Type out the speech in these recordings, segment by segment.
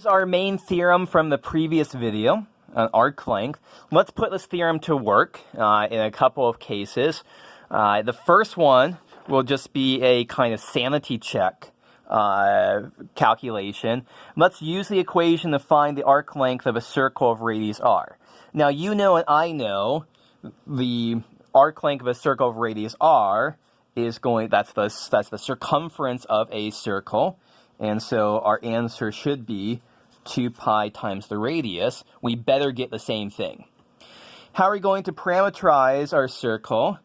was our main theorem from the previous video on arc length. Let's put this theorem to work in a couple of cases. The first one will just be a kind of sanity check calculation. Let's use the equation to find the arc length of a circle of radius r. Now you know and I know the arc length of a circle of radius r is that's the circumference of a circle, and so our answer should be 2 pi times the radius. We better get the same thing. How are we going to parameterize our circle?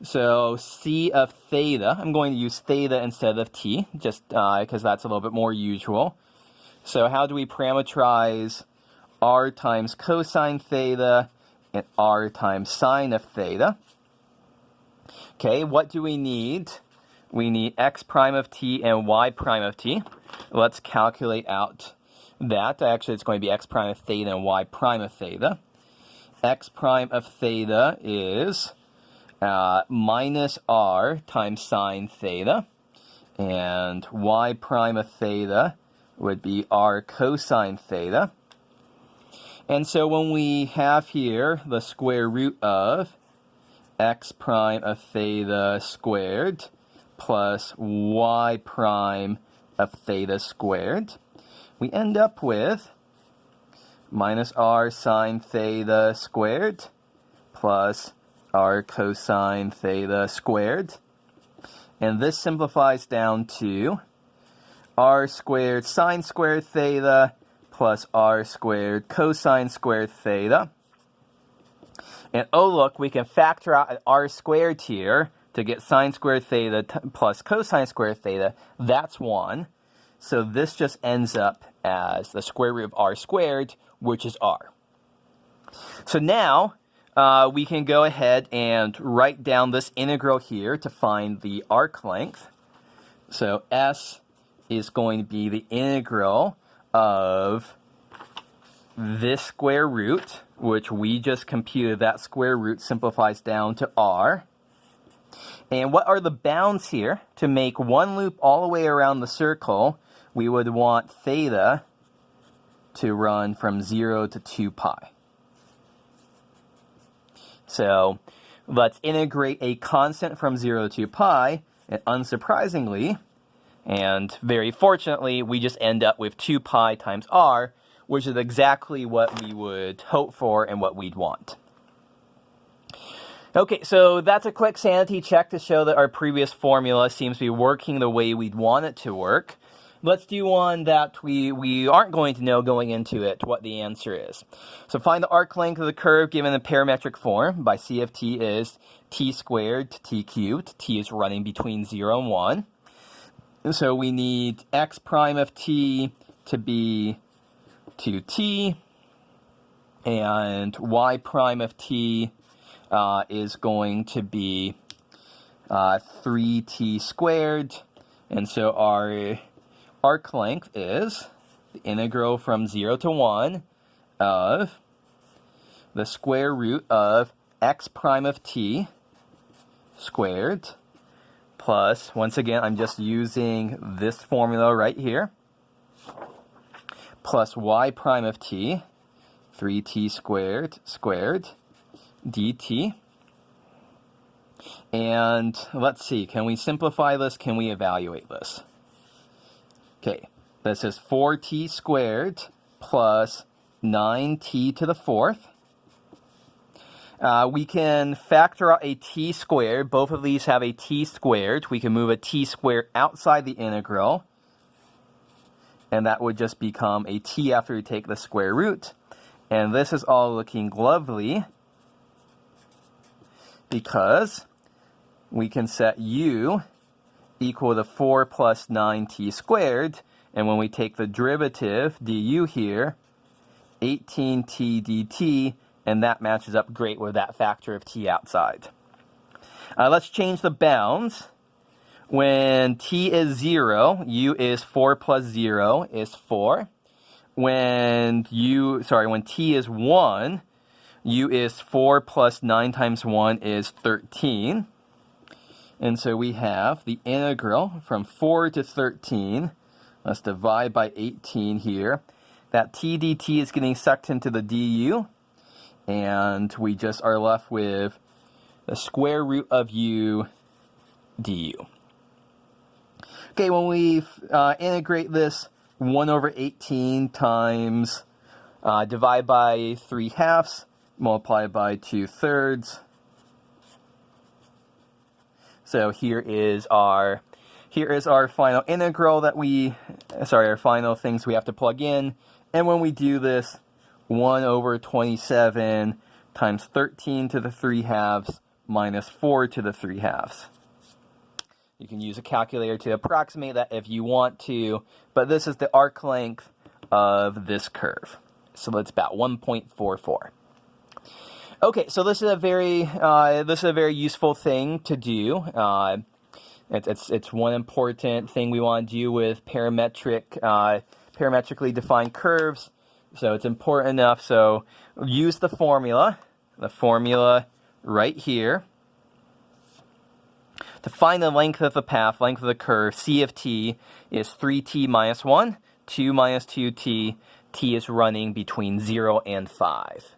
So c of theta, I'm going to use theta instead of t, just because that's a little bit more usual. So how do we parameterize r times cosine theta and r times sine of theta? Okay, what do we need? We need x prime of t and y prime of t. Let's calculate out that. Actually, it's going to be x prime of theta and y prime of theta. X prime of theta is minus r times sine theta, and y prime of theta would be r cosine theta. And so when we have here the square root of x prime of theta squared plus y prime of theta squared, we end up with minus r sine theta squared plus r cosine theta squared. And this simplifies down to r squared sine squared theta plus r squared cosine squared theta. And oh look, we can factor out an r squared here to get sine squared theta plus cosine squared theta. That's 1. So this just ends up as the square root of r squared, which is r. So now we can go ahead and write down this integral here to find the arc length. So s is going to be the integral of this square root, which we just computed. That square root simplifies down to r. And what are the bounds here? To make one loop all the way around the circle, we would want theta to run from 0 to 2 pi. So let's integrate a constant from 0 to 2 pi, and unsurprisingly, and very fortunately, we just end up with 2 pi times r, which is exactly what we would hope for and what we'd want. Okay, so that's a quick sanity check to show that our previous formula seems to be working the way we'd want it to work. Let's do one that we aren't going to know going into it what the answer is. So find the arc length of the curve given the parametric form by c of t is t squared to t cubed. T is running between 0 and 1. And so we need x prime of t to be 2t, and y prime of t is going to be 3t squared. And so our arc length is the integral from 0 to 1 of the square root of x prime of t squared plus, once again, I'm just using this formula right here, plus y prime of t, 3t squared, dt. And let's see, can we simplify this? Can we evaluate this? Okay, this is 4t squared plus 9t to the 4th. We can factor out a t squared. Both of these have a t squared. We can move a t squared outside the integral, and that would just become a t after we take the square root. And this is all looking lovely because we can set u equal to 4 plus 9t squared, and when we take the derivative, du here, 18t dt, and that matches up great with that factor of t outside. Let's change the bounds. When t is 0, u is 4 plus 0 is 4. When t is 1, u is 4 plus 9 times 1 is 13. And so we have the integral from 4 to 13. Let's divide by 18 here. that t dt is getting sucked into the du, and we just are left with the square root of u du. Okay, when we integrate this, 1 over 18 times divide by 3/2, multiply by 2/3. So here is our final integral that our final things we have to plug in. And when we do this, 1 over 27 times 13 to the 3/2 minus 4 to the 3/2. You can use a calculator to approximate that if you want to, but this is the arc length of this curve. So it's about 1.44. Okay, so this is a very useful thing to do. It's one important thing we want to do with parametrically defined curves. So it's important enough. So use the formula right here. To find the length of the path, length of the curve, c of t is 3t minus 1, 2 minus 2t, t is running between 0 and 5.